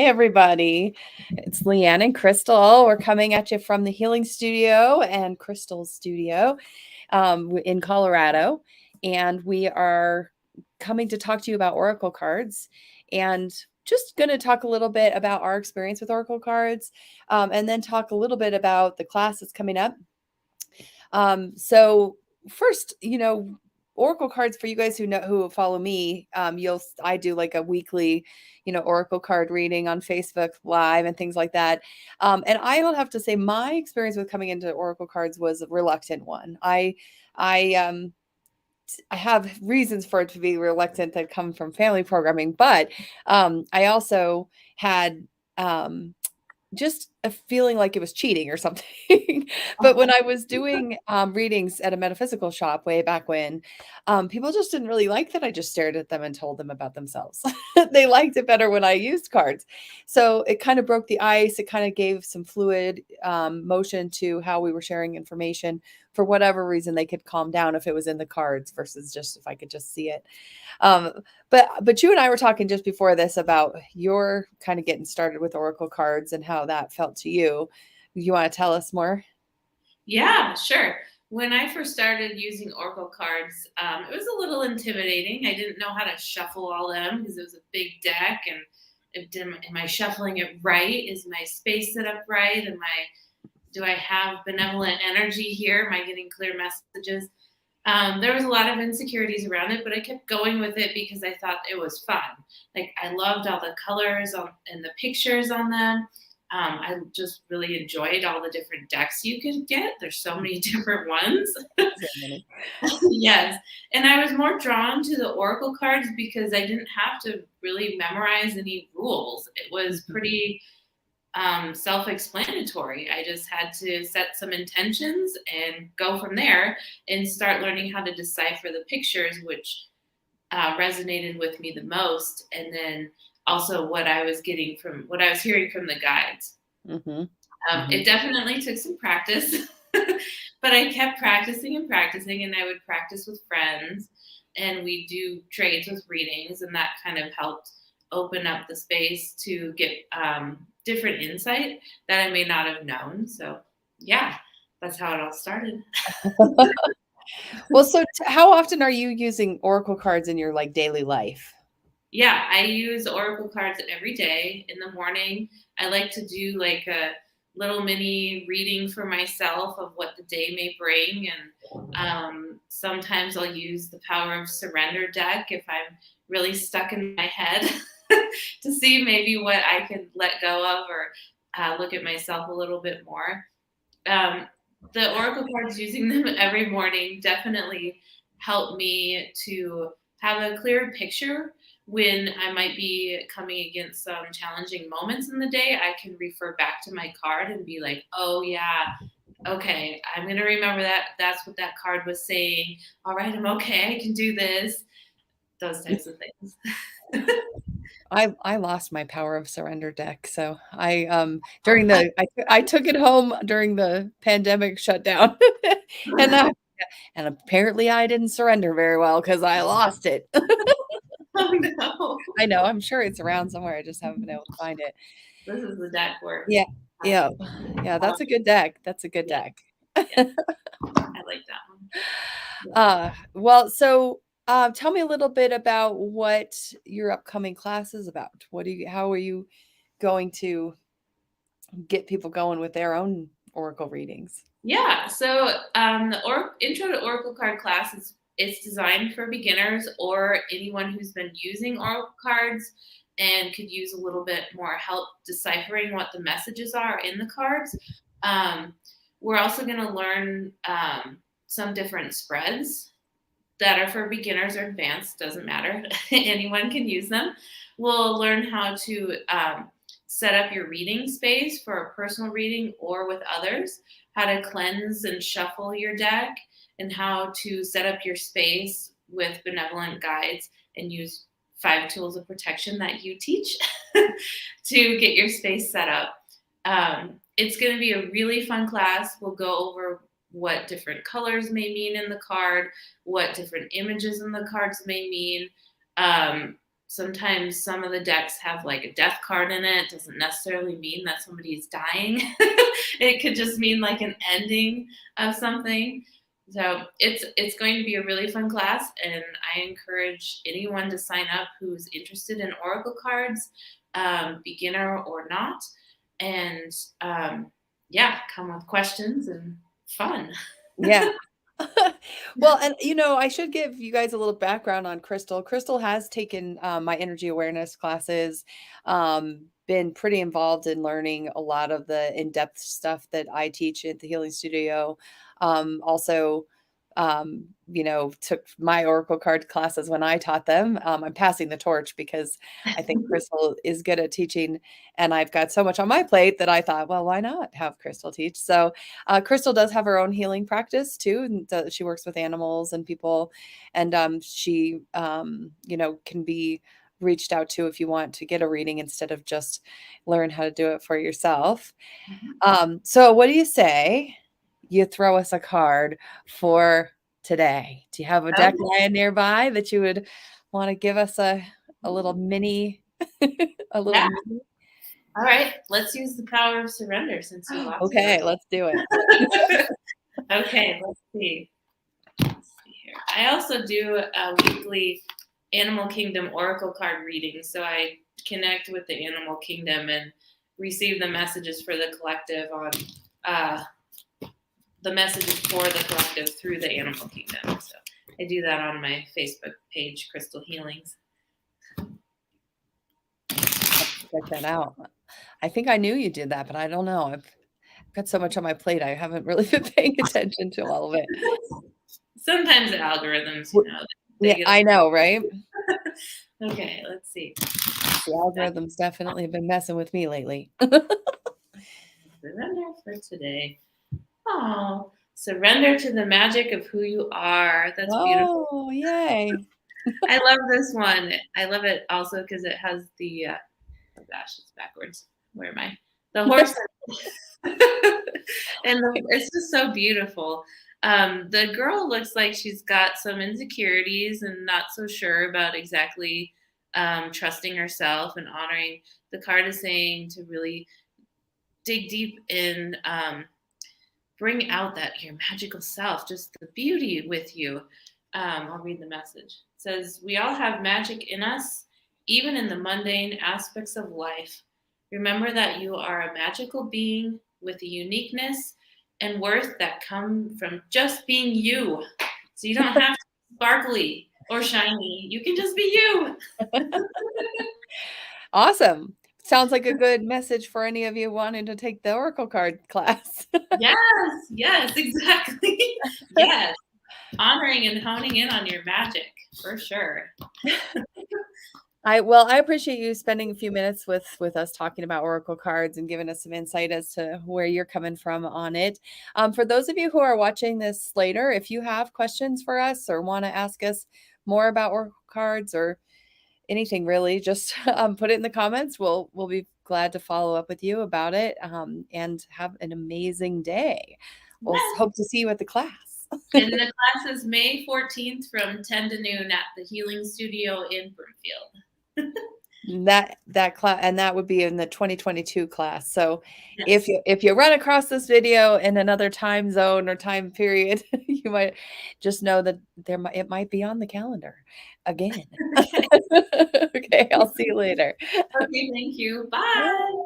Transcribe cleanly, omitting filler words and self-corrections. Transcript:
everybody. It's Leanne and Crystal. We're coming at you from the Healing Studio and Crystal's studio in Colorado. And we are coming to talk to you about Oracle cards and just going to talk a little bit about our experience with Oracle cards and then talk a little bit about the class that's coming up. So first, Oracle cards for you guys who follow me, I do like a weekly, Oracle card reading on Facebook Live and things like that. And I will have to say my experience with coming into Oracle cards was a reluctant one. I have reasons for it to be reluctant that come from family programming, but I also had just a feeling like it was cheating or something. But when I was doing readings at a metaphysical shop way back when, people just didn't really like that I just stared at them and told them about themselves. They liked it better when I used cards. So it kind of broke the ice. It kind of gave some fluid motion to how we were sharing information. For whatever reason, they could calm down if it was in the cards versus just if I could just see it. But you and I were talking just before this about your kind of getting started with Oracle cards and how that felt to you. You want to tell us more? Yeah, sure. When I first started using Oracle cards, it was a little intimidating. I didn't know how to shuffle all them because it was a big deck. And am I shuffling it right? Is my space set up right? Do I have benevolent energy here? Am I getting clear messages? There was a lot of insecurities around it, but I kept going with it because I thought it was fun. Like I loved all the colors and the pictures on them. I just really enjoyed all the different decks you could get. There's so many different ones. Yes. And I was more drawn to the Oracle cards because I didn't have to really memorize any rules. It was pretty self-explanatory. I just had to set some intentions and go from there and start learning how to decipher the pictures, which resonated with me the most. And then also what I was hearing from the guides. It definitely took some practice, but I kept practicing and practicing, and I would practice with friends, and we do trades with readings, and that kind of helped open up the space to get different insight that I may not have known. So yeah, that's how it all started. Well, so how often are you using Oracle cards in your daily life? Yeah, I use Oracle cards every day. In the morning, I like to do like a little mini reading for myself of what the day may bring. And sometimes I'll use the Power of Surrender deck if I'm really stuck in my head to see maybe what I can let go of or look at myself a little bit more. The Oracle cards, using them every morning, definitely help me to have a clearer picture when I might be coming against some challenging moments in the day. I can refer back to my card and be like, oh yeah, okay, I'm going to remember that. That's what that card was saying. All right, I'm okay. I can do this. Those types of things. I lost my Power of Surrender deck. So I took it home during the pandemic shutdown. and and apparently I didn't surrender very well because I lost it. Oh no. I know, I'm sure it's around somewhere. I just haven't been able to find it. This is the deck where Yeah. Yeah. Yeah, that's a good deck. That's a good deck. Yeah. I like that one. Well, so tell me a little bit about what your upcoming class is about. How are you going to get people going with their own Oracle readings? Yeah, so the Intro to Oracle Card class it's designed for beginners or anyone who's been using Oracle cards and could use a little bit more help deciphering what the messages are in the cards. We're also going to learn some different spreads that are for beginners or advanced, doesn't matter. Anyone can use them. We'll learn how to set up your reading space for a personal reading or with others, how to cleanse and shuffle your deck, and how to set up your space with benevolent guides and use 5 tools of protection that you teach to get your space set up. It's going to be a really fun class. We'll go over what different colors may mean in the card, what different images in the cards may mean, sometimes some of the decks have like a death card in it. Doesn't necessarily mean that somebody is dying. It could just mean like an ending of something. So it's going to be a really fun class, and I encourage anyone to sign up who's interested in oracle cards, beginner or not, and yeah, come with questions and fun. Yeah. Well, and I should give you guys a little background on Crystal. Crystal has taken my energy awareness classes, been pretty involved in learning a lot of the in-depth stuff that I teach at the healing studio. Also, took my oracle card classes when I taught them. I'm passing the torch because I think Crystal is good at teaching, and I've got so much on my plate that I thought, well, why not have Crystal teach? So Crystal does have her own healing practice too, and she works with animals and people, and she, can be reached out to if you want to get a reading instead of just learn how to do it for yourself. So what do you say? You throw us a card for today. Do you have a deck Okay. lying nearby that you would want to give us a little mini, a little Yeah. mini? All right. Let's use the power of surrender since you lost yours. Okay, let's do it. Okay. Let's see. Let's see here. I also do a weekly Animal Kingdom Oracle card reading, so I connect with the Animal Kingdom and receive the messages for the collective on the messages for the collective through the Animal Kingdom. So I do that on my Facebook page, Crystal Healings. Check that out. I think I knew you did that, but I don't know. I've got so much on my plate. I haven't really been paying attention to all of it. Sometimes the algorithms, Yeah, I know, right? Okay, let's see. The algorithms definitely have been messing with me lately. Surrender for today. Oh, surrender to the magic of who you are. That's beautiful. Oh, yay. I love this one. I love it also because it has the oh gosh, it's backwards. Where am I? The horse it's just so beautiful. The girl looks like she's got some insecurities and not so sure about exactly trusting herself and honoring. The card is saying to really dig deep in, bring out that your magical self, just the beauty with you. I'll read the message. It says, we all have magic in us, even in the mundane aspects of life. Remember that you are a magical being with a uniqueness and worth that come from just being you. So you don't have to be sparkly or shiny. You can just be you. Awesome. Sounds like a good message for any of you wanting to take the Oracle card class. Yes, exactly. Yes. Honoring and honing in on your magic, for sure. I appreciate you spending a few minutes with us talking about oracle cards and giving us some insight as to where you're coming from on it. For those of you who are watching this later, if you have questions for us or want to ask us more about oracle cards or anything really, just put it in the comments. We'll be glad to follow up with you about it. And have an amazing day. We'll hope to see you at the class. And the class is May 14th from 10 to noon at the Healing Studio in Broomfield. That class, and that would be in the 2022 class. So Yes. if you run across this video in another time zone or time period, you might just know that it might be on the calendar again. Okay, I'll see you later. Okay, thank you. Bye.